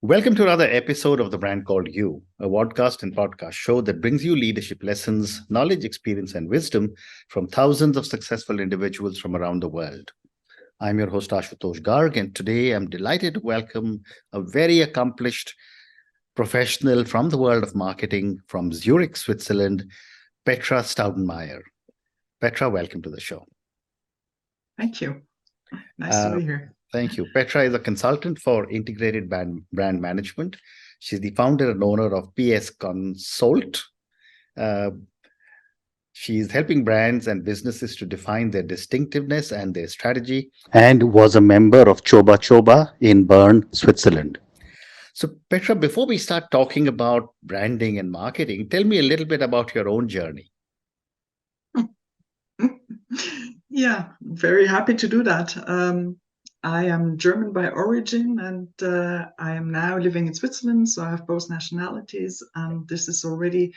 Welcome to another episode of The Brand Called You, a podcast and podcast show that brings you leadership lessons, knowledge, experience, and wisdom from thousands of successful individuals from around the world. I'm your host, Ashutosh Garg, and today I'm delighted to welcome a very accomplished professional from the world of marketing from Zurich, Switzerland, Petra Staudenmaier. Petra, welcome to the show. Thank you. Nice to be here. Thank you. Petra is a consultant for integrated brand management. She's the founder and owner of ConSOULT. She's helping brands and businesses to define their distinctiveness and their strategy, and was a member of Choba Choba in Bern, Switzerland. So, Petra, before we start talking about branding and marketing, tell me a little bit about your own journey. Yeah, very happy to do that. I am German by origin, and I am now living in Switzerland, so I have both nationalities, and this is already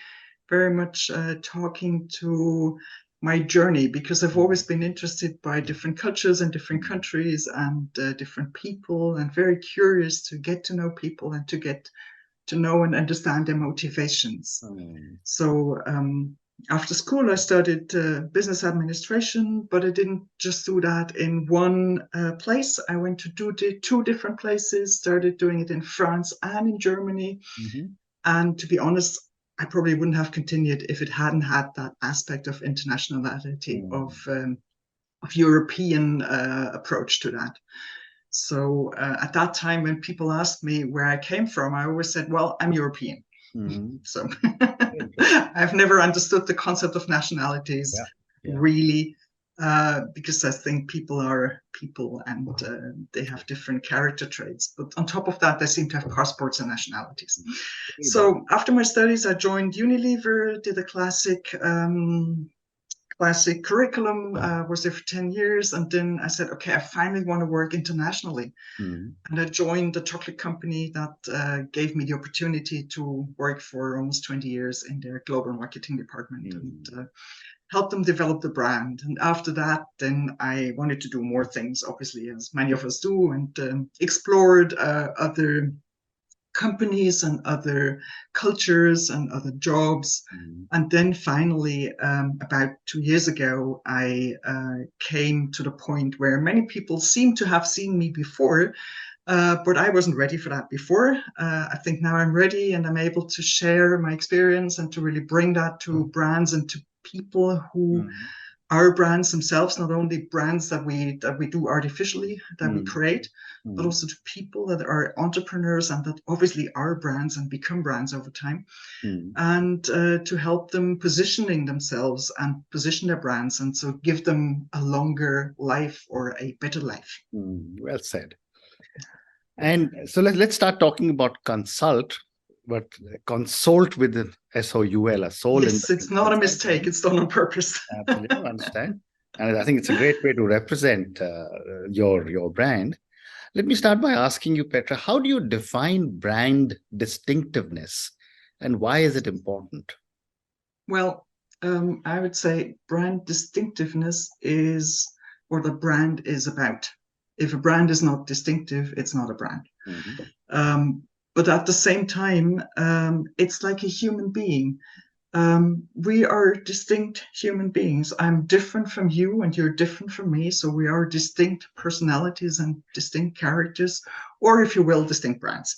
very much talking to my journey, because I've always been interested by different cultures and different countries and different people, and very curious to get to know people and to get to know and understand their motivations. So after school, I studied business administration, but I didn't just do that in one place. I went to do two different places, started doing it in France and in Germany. Mm-hmm. And to be honest, I probably wouldn't have continued if it hadn't had that aspect of internationality, of European approach to that. So at that time, when people asked me where I came from, I always said, well, I'm European. Mm-hmm. So I've never understood the concept of nationalities, really, because I think people are people and they have different character traits. But on top of that, they seem to have passports and nationalities. So after my studies, I joined Unilever, did a classic curriculum, was there for 10 years. And then I said, okay, I finally want to work internationally. Mm-hmm. And I joined a chocolate company that gave me the opportunity to work for almost 20 years in their global marketing department. Mm-hmm. And help them develop the brand. And after that, then I wanted to do more things, obviously, as many of us do, and explored other companies and other cultures and other jobs. Mm. And then finally, about 2 years ago, I came to the point where many people seem to have seen me before, but I wasn't ready for that before. I think now I'm ready, and I'm able to share my experience and to really bring that to brands and to people who are brands themselves, not only brands that we do artificially, that we create, but also to people that are entrepreneurs and that obviously are brands and become brands over time, and to help them positioning themselves and position their brands, and so give them a longer life or a better life. Well said. And so let's start talking about ConSOULT, but ConSOULT with the SOUL, a soul. Yes, it's not a mistake. It's done on purpose. Absolutely, I understand. And I think it's a great way to represent your brand. Let me start by asking you, Petra, how do you define brand distinctiveness, and why is it important? Well, I would say brand distinctiveness is what a brand is about. If a brand is not distinctive, it's not a brand. Mm-hmm. But at the same time, it's like a human being. We are distinct human beings. I'm different from you and you're different from me. So we are distinct personalities and distinct characters, or if you will, distinct brands.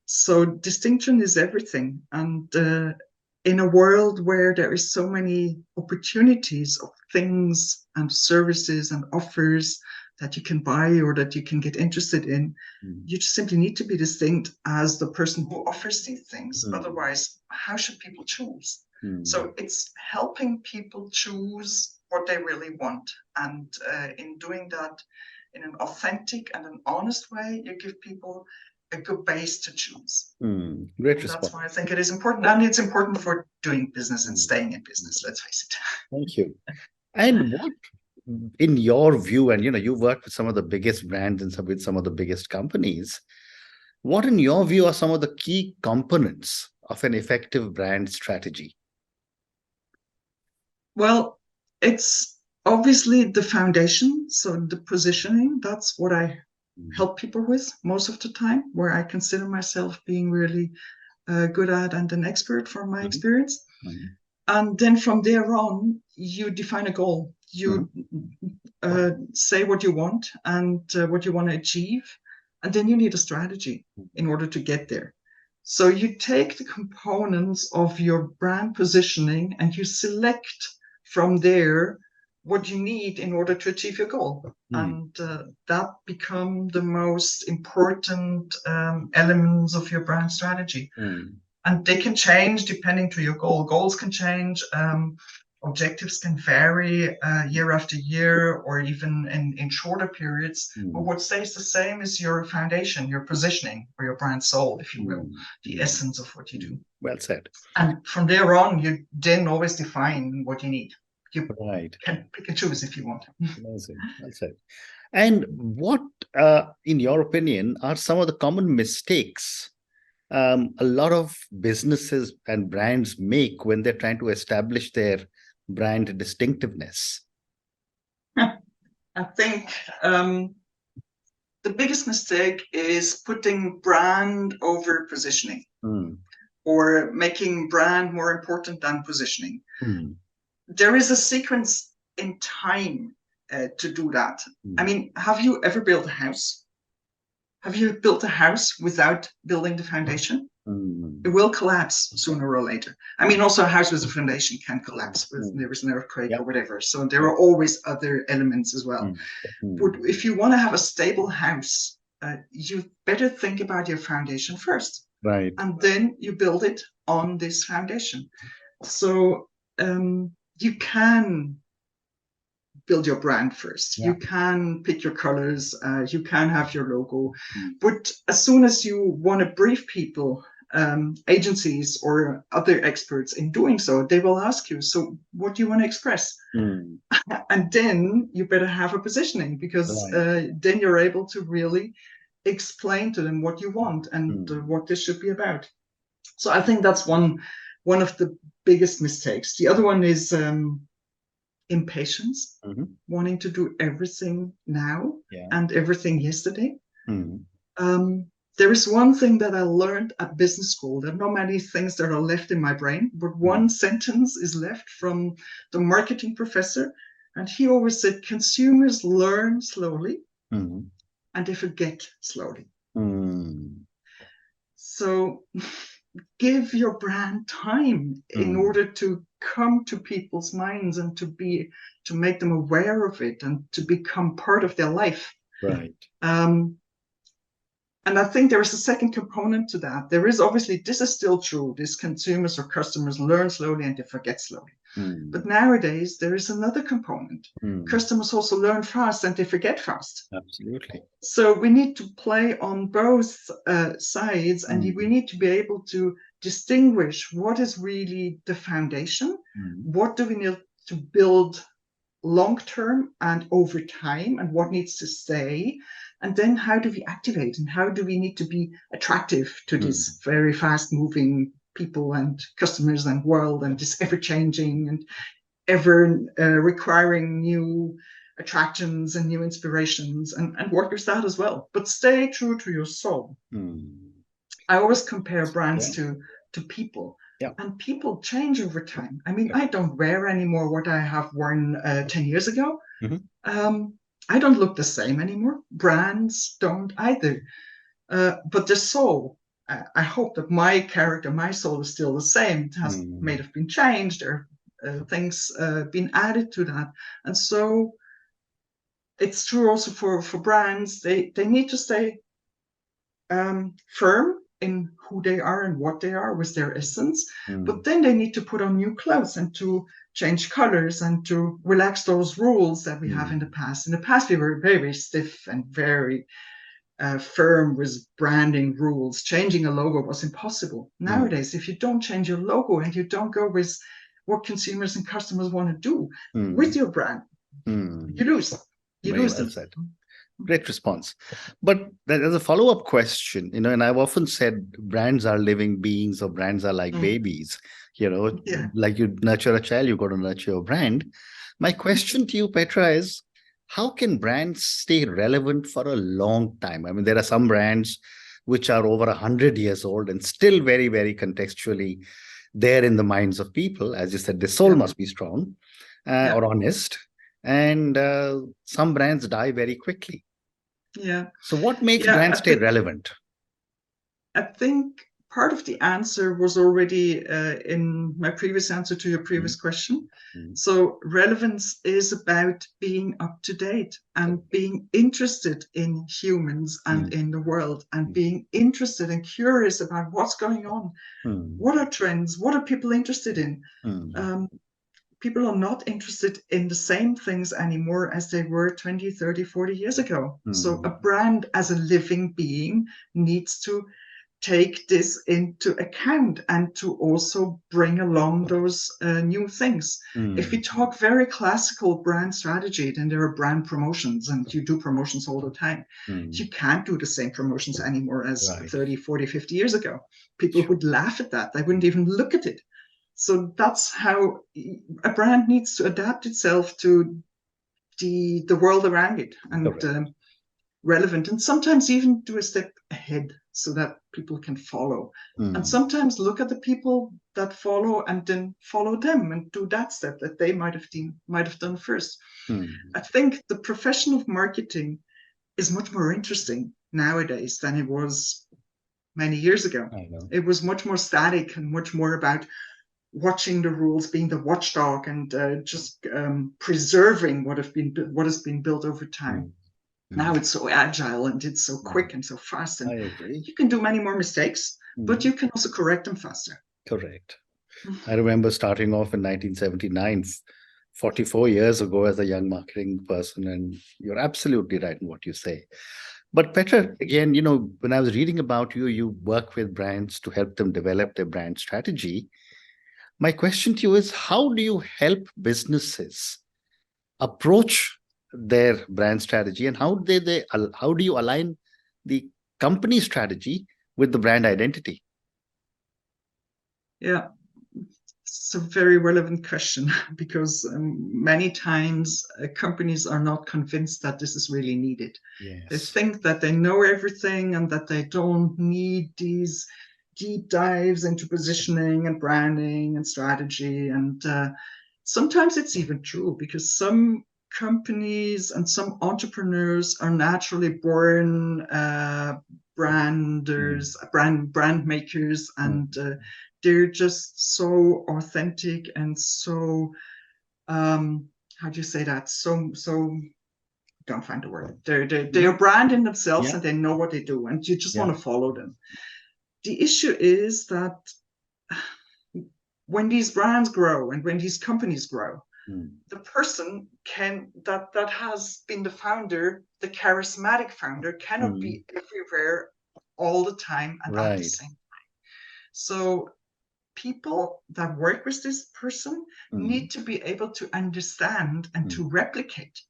So distinction is everything. And in a world where there is so many opportunities of things and services and offers that you can buy or that you can get interested in, you just simply need to be distinct as the person who offers these things. Otherwise, how should people choose? So it's helping people choose what they really want. And in doing that in an authentic and an honest way, you give people a good base to choose. Great response. That's why I think it is important. And it's important for doing business and staying in business, let's face it. Thank you. And what, in your view, and you've worked with some of the biggest brands and with some of the biggest companies, what in your view are some of the key components of an effective brand strategy? Well, it's obviously the foundation. So the positioning, that's what I help people with most of the time, where I consider myself being really good at and an expert from my experience. And then from there on, you define a goal. You say what you want and what you want to achieve. And then you need a strategy in order to get there. So you take the components of your brand positioning and you select from there what you need in order to achieve your goal. And that become the most important elements of your brand strategy. And they can change depending to your goal. Goals can change. Objectives can vary year after year or even in shorter periods. But what stays the same is your foundation, your positioning, or your brand soul, if you will, the essence of what you do. Well said. And from there on, you then always define what you need. You Right. can pick and choose if you want. Amazing. Well said. And what, in your opinion, are some of the common mistakes a lot of businesses and brands make when they're trying to establish their brand distinctiveness? I think the biggest mistake is putting brand over positioning or making brand more important than positioning. There is a sequence in time to do that. I mean, have you ever built a house? Have you built a house without building the foundation? It will collapse sooner or later. I mean, also a house with a foundation can collapse if there is an earthquake or whatever. So there are always other elements as well. But if you want to have a stable house, you better think about your foundation first. Right. And then you build it on this foundation. So you can build your brand first. You can pick your colors. You can have your logo. But as soon as you want to brief people, agencies or other experts in doing so, they will ask you, so what do you want to express? And then you better have a positioning, because then you're able to really explain to them what you want and what this should be about. So I think that's one of the biggest mistakes. The other one is impatience, wanting to do everything now and everything yesterday. There is one thing that I learned at business school. There are not many things that are left in my brain, but one sentence is left from the marketing professor. And he always said, consumers learn slowly and they forget slowly. So give your brand time in order to come to people's minds and to make them aware of it and to become part of their life. Right. And I think there is a second component to that. There is obviously, this is still true. These consumers or customers learn slowly and they forget slowly. But nowadays, there is another component. Customers also learn fast and they forget fast. Absolutely. So we need to play on both sides, and we need to be able to distinguish what is really the foundation, what do we need to build long-term and over time, and what needs to stay, and then how do we activate and how do we need to be attractive to this very fast-moving people and customers and world, and this ever-changing and ever requiring new attractions and new inspirations, and work with that as well. But stay true to your soul. I always compare brands to people. And people change over time. I mean, I don't wear anymore what I have worn 10 years ago. I don't look the same anymore. Brands don't either. But the soul, I hope that my character, my soul is still the same. It has may have been changed, or things been added to that. And so it's true also for brands. They need to stay firm in who they are and what they are with their essence, but then they need to put on new clothes and to change colors and to relax those rules that we have in the past. In the past, we were very stiff and very firm with branding rules. Changing a logo was impossible. Nowadays, if you don't change your logo and you don't go with what consumers and customers want to do with your brand, you lose. You lose them. Said. Great response. But there's a follow-up question, and I've often said brands are living beings, or brands are like babies, like you nurture a child, you got to nurture your brand. My question to you, Petra, is how can brands stay relevant for a long time? I mean, there are some brands which are over 100 years old and still very, very contextually there in the minds of people. As you said, the soul must be strong or honest. And some brands die very quickly. Yeah. So what makes brands stay relevant? I think part of the answer was already in my previous answer to your previous question. So relevance is about being up to date and being interested in humans and in the world, and being interested and curious about what's going on. What are trends? What are people interested in? People are not interested in the same things anymore as they were 20, 30, 40 years ago. So a brand as a living being needs to take this into account and to also bring along those new things. If we talk very classical brand strategy, then there are brand promotions, and you do promotions all the time. You can't do the same promotions anymore as 30, 40, 50 years ago. People would laugh at that. They wouldn't even look at it. So that's how a brand needs to adapt itself to the world around it, and relevant, and sometimes even do a step ahead so that people can follow. And sometimes look at the people that follow and then follow them and do that step that they might have done first. I think the profession of marketing is much more interesting nowadays than it was many years ago. It was much more static and much more about watching the rules, being the watchdog, and just preserving what has been built over time. Now it's so agile and it's so quick and so fast, and you can do many more mistakes, but you can also correct them faster. Correct. I remember starting off in 1979, 44 years ago, as a young marketing person, and you're absolutely right in what you say. But Petra, again, when I was reading about you, you work with brands to help them develop their brand strategy. My question to you is, how do you help businesses approach their brand strategy, and how do you align the company strategy with the brand identity? Yeah, it's a very relevant question, because many times companies are not convinced that this is really needed. They think that they know everything and that they don't need these deep dives into positioning and branding and strategy. And sometimes it's even true, because some companies and some entrepreneurs are naturally born branders, brand makers, and they're just so authentic and so how do you say that? So don't find the word. They are branding themselves, and they know what they do, and you just want to follow them. The issue is that when these brands grow and when these companies grow, the person that has been the founder, the charismatic founder, cannot be everywhere all the time and at the same time. So people that work with this person need to be able to understand and to replicate.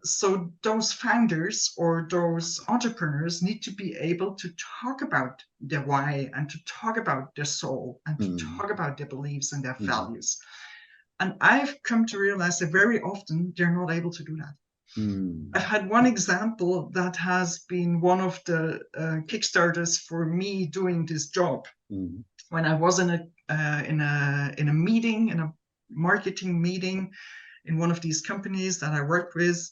So those founders or those entrepreneurs need to be able to talk about their why, and to talk about their soul, and to talk about their beliefs and their values. And I've come to realize that very often they're not able to do that. I've had one example that has been one of the kickstarters for me doing this job. When I was in a meeting, in a marketing meeting in one of these companies that I worked with,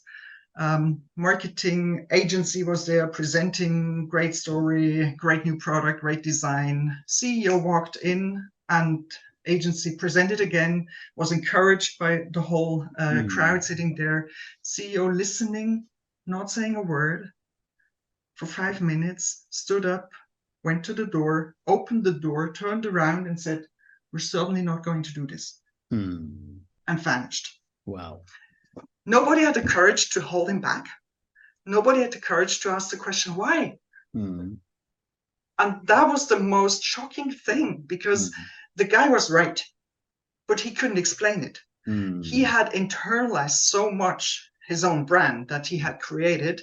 marketing agency was there presenting great story, great new product, great design. CEO walked in and agency presented again, was encouraged by the whole crowd sitting there. CEO listening, not saying a word for 5 minutes, stood up, went to the door, opened the door, turned around and said, "We're certainly not going to do this," and vanished. Wow. Nobody had the courage to hold him back. Nobody had the courage to ask the question, why? And that was the most shocking thing, because the guy was right, but he couldn't explain it. He had internalized so much his own brand that he had created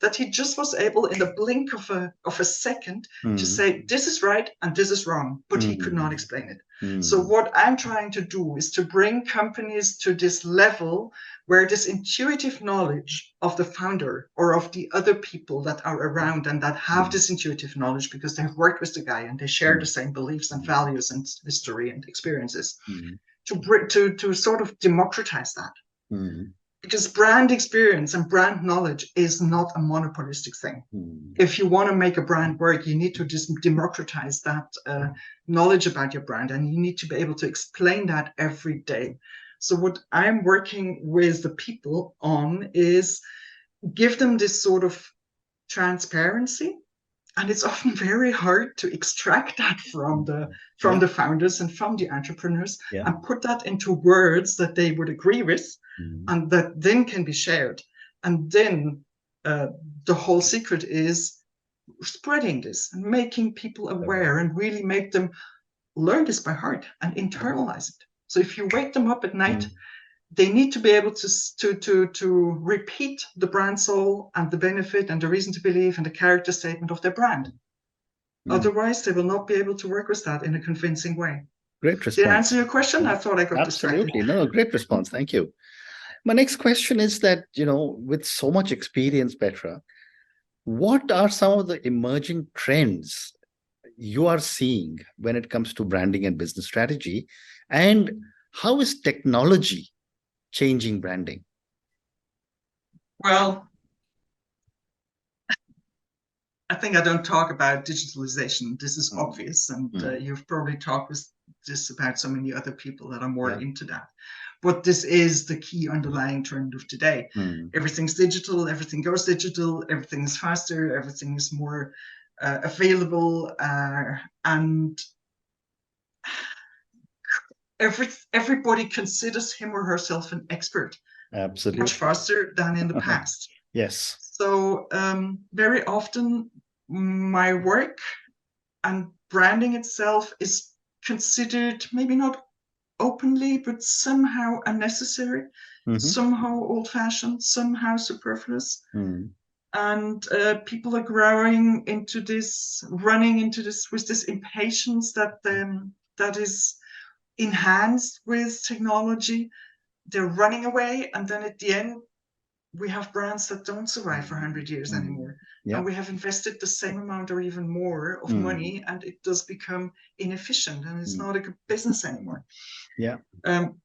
that he just was able in the blink of a second to say, this is right and this is wrong, but he could not explain it. So what I'm trying to do is to bring companies to this level where this intuitive knowledge of the founder or of the other people that are around and that have this intuitive knowledge because they've worked with the guy and they share the same beliefs and values and history and experiences, to sort of democratize that. Because brand experience and brand knowledge is not a monopolistic thing. If you want to make a brand work, you need to just democratize that knowledge about your brand, and you need to be able to explain that every day. So what I'm working with the people on is give them this sort of transparency. And it's often very hard to extract that from the founders and from the entrepreneurs and put that into words that they would agree with and that then can be shared. And then the whole secret is spreading this and making people aware and really make them learn this by heart and internalize it. So if you wake them up at night, they need to be able to repeat the brand soul and the benefit and the reason to believe and the character statement of their brand. Otherwise, they will not be able to work with that in a convincing way. Great response. Did I answer your question? I thought I got Absolutely. distracted. No, great response. Thank you. My next question is that, with so much experience, Petra, what are some of the emerging trends you are seeing when it comes to branding and business strategy? And how is technology changing branding? Well, I think I don't talk about digitalization. This is obvious, and you've probably talked with this about so many other people that are more into that. But this is the key underlying trend of today. Everything's digital, everything goes digital, everything is faster, everything is more available, and everybody considers him or herself an expert. Absolutely. Much faster than in the past. Yes. So very often my work and branding itself is considered maybe not openly, but somehow unnecessary, somehow old-fashioned, somehow superfluous. And people are growing into this, running into this with this impatience that is enhanced with technology. They're running away, and then at the end, we have brands that don't survive for 100 years anymore. And we have invested the same amount or even more of money, and it does become inefficient, and it's not a good business anymore.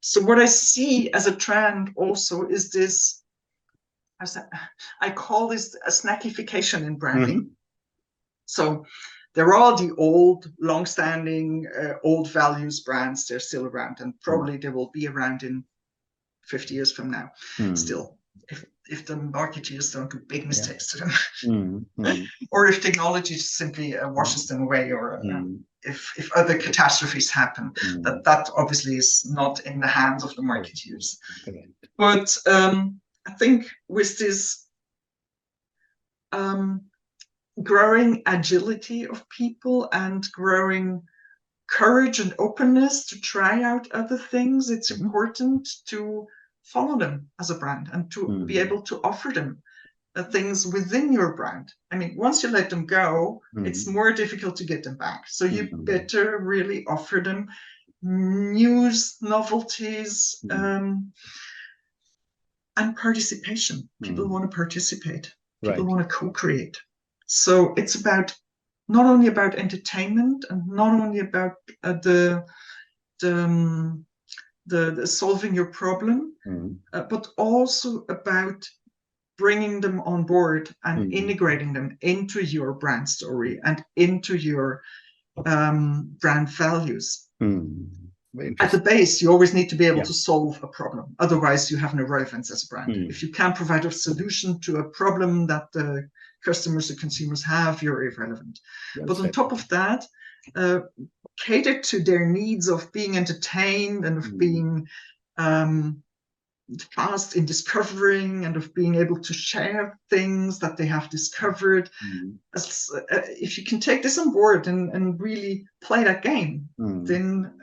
So what I see as a trend also is this, I call this a snackification in branding. So they're all the old, long-standing, old values brands. They're still around, and probably they will be around in 50 years from now still, if the marketeers don't do big mistakes to them. Or if technology simply washes them away, or if other catastrophes happen. That obviously is not in the hands of the marketeers. But I think with this growing agility of people and growing courage and openness to try out other things, it's important to follow them as a brand and to be able to offer them things within your brand. I mean, once you let them go, it's more difficult to get them back. So you better really offer them news, novelties, and participation. People want to participate. People want to co-create. So it's about not only about entertainment and not only about the solving your problem, but also about bringing them on board and integrating them into your brand story and into your brand values. At the base, you always need to be able to solve a problem. Otherwise, you have no relevance as a brand. If you can't provide a solution to a problem that the customers or consumers have, you're irrelevant. But on top of that, cater to their needs of being entertained and of being fast in discovering and of being able to share things that they have discovered. If you can take this on board and really play that game, then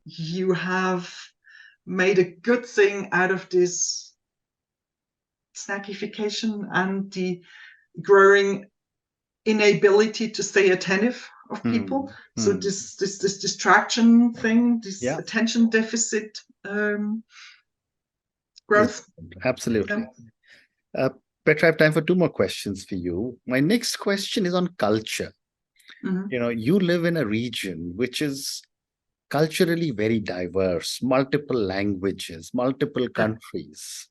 you have made a good thing out of this snackification and the growing inability to stay attentive of people. So this distraction thing, this attention deficit growth. Absolutely. Petra, I have time for two more questions for you. My next question is on culture. You live in a region which is culturally very diverse, multiple languages, multiple countries.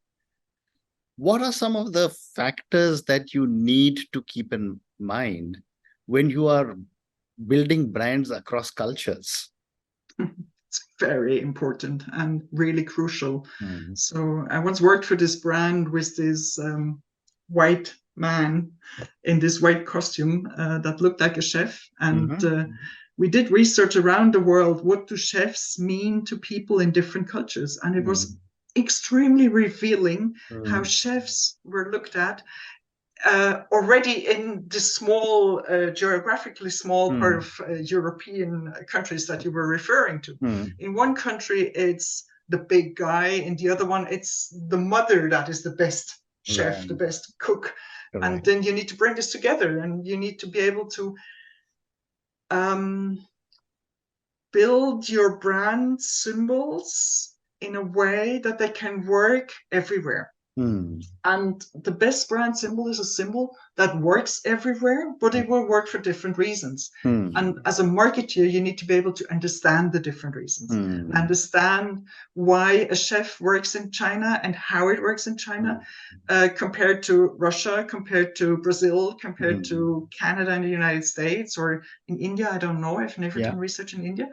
What are some of the factors that you need to keep in mind when you are building brands across cultures? It's very important and really crucial. So I once worked for this brand with this white man in this white costume that looked like a chef. And we did research around the world. What do chefs mean to people in different cultures? And it was extremely revealing how chefs were looked at already in the small, geographically small part of European countries that you were referring to. In one country, it's the big guy. In the other one, it's the mother that is the best chef, the best cook. And then you need to bring this together, and you need to be able to build your brand symbols in a way that they can work everywhere. And the best brand symbol is a symbol that works everywhere, but it will work for different reasons. And as a marketer, you need to be able to understand the different reasons, understand why a chef works in China and how it works in China, compared to Russia, compared to Brazil, compared to Canada and the United States, or in India. I don't know. I've never done research in India.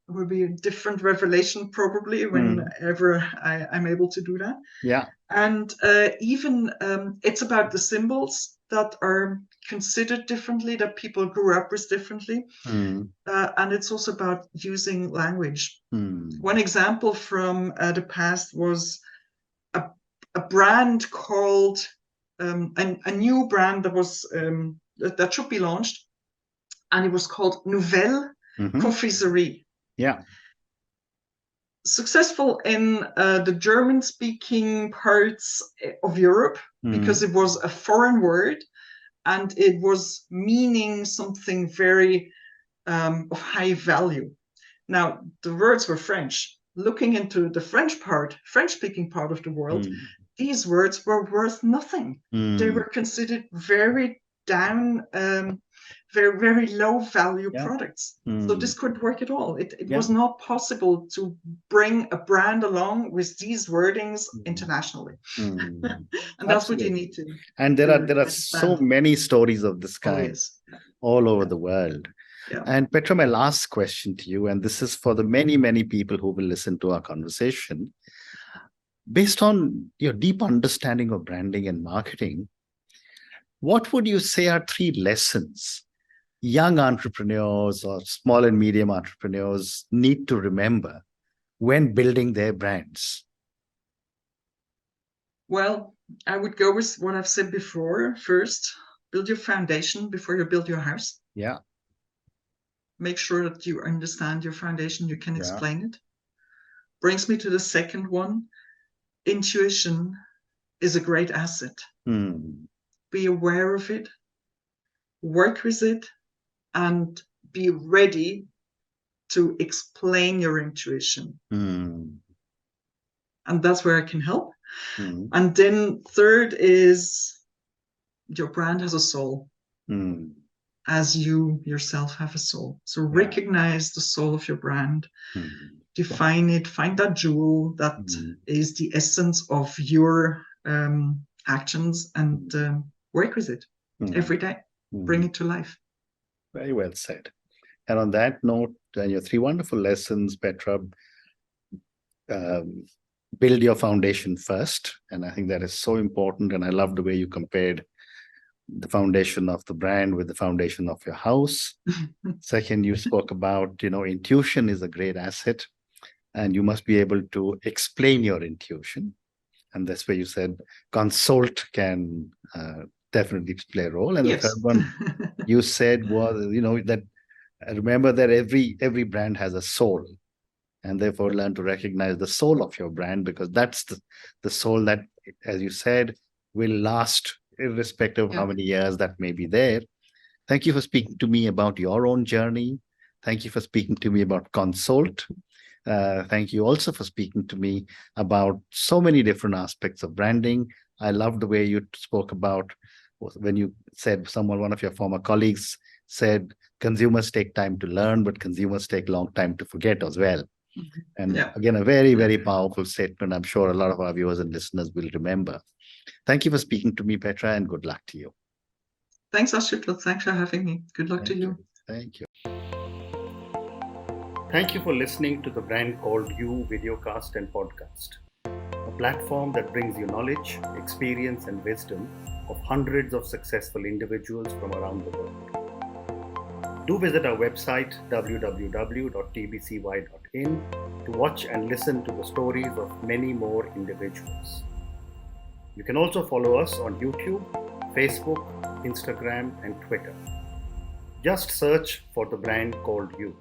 It will be a different revelation probably whenever I'm able to do that. And even it's about the symbols that are considered differently, that people grew up with differently. And it's also about using language. One example from the past was a brand called, a new brand that was that should be launched, and it was called Nouvelle Confiserie. Successful in the German-speaking parts of Europe because it was a foreign word and it was meaning something very of high value. Now, the words were French. Looking into the French-speaking part of the world, these words were worth nothing. They were considered very down, very, very low value products. So this couldn't work at all. It was not possible to bring a brand along with these wordings internationally. And that's what you need to. And there are so many stories of this kind all over the world. And Petra, my last question to you, and this is for the many, many people who will listen to our conversation. Based on your deep understanding of branding and marketing, what would you say are 3 lessons young entrepreneurs or small and medium entrepreneurs need to remember when building their brands? Well, I would go with what I've said before. First, build your foundation before you build your house. Make sure that you understand your foundation, you can explain it. Brings me to the second one. Intuition is a great asset. Be aware of it, work with it, and be ready to explain your intuition. And that's where I can help. And then third is your brand has a soul. As you yourself have a soul. So recognize the soul of your brand, define it, find that jewel that is the essence of your actions, and work with it every day. Bring it to life. Very well said. And on that note, your 3 wonderful lessons, Petra. Build your foundation first. And I think that is so important. And I love the way you compared the foundation of the brand with the foundation of your house. Second, you spoke about, intuition is a great asset, and you must be able to explain your intuition. And that's where you said ConSOULT can definitely play a role. And the third one you said was, that remember that every brand has a soul, and therefore learn to recognize the soul of your brand, because that's the soul that, as you said, will last irrespective of how Yeah. many years that may be there. Thank you for speaking to me about your own journey. Thank you for speaking to me about ConSOULT. Thank you also for speaking to me about so many different aspects of branding. I love the way you spoke about when you said one of your former colleagues said consumers take time to learn, but consumers take long time to forget as well. And Yeah. again, a very, very powerful statement. I'm sure a lot of our viewers and listeners will remember. Thank you for speaking to me, Petra, and good luck to you. Thanks, Ashutosh. Thanks for having me. Good luck to you. Thank you. Thank you for listening to the Brand Called You videocast and podcast, a platform that brings you knowledge, experience, and wisdom of hundreds of successful individuals from around the world. Do visit our website www.tbcy.in to watch and listen to the stories of many more individuals. You can also follow us on YouTube, Facebook, Instagram, and Twitter. Just search for the Brand Called You.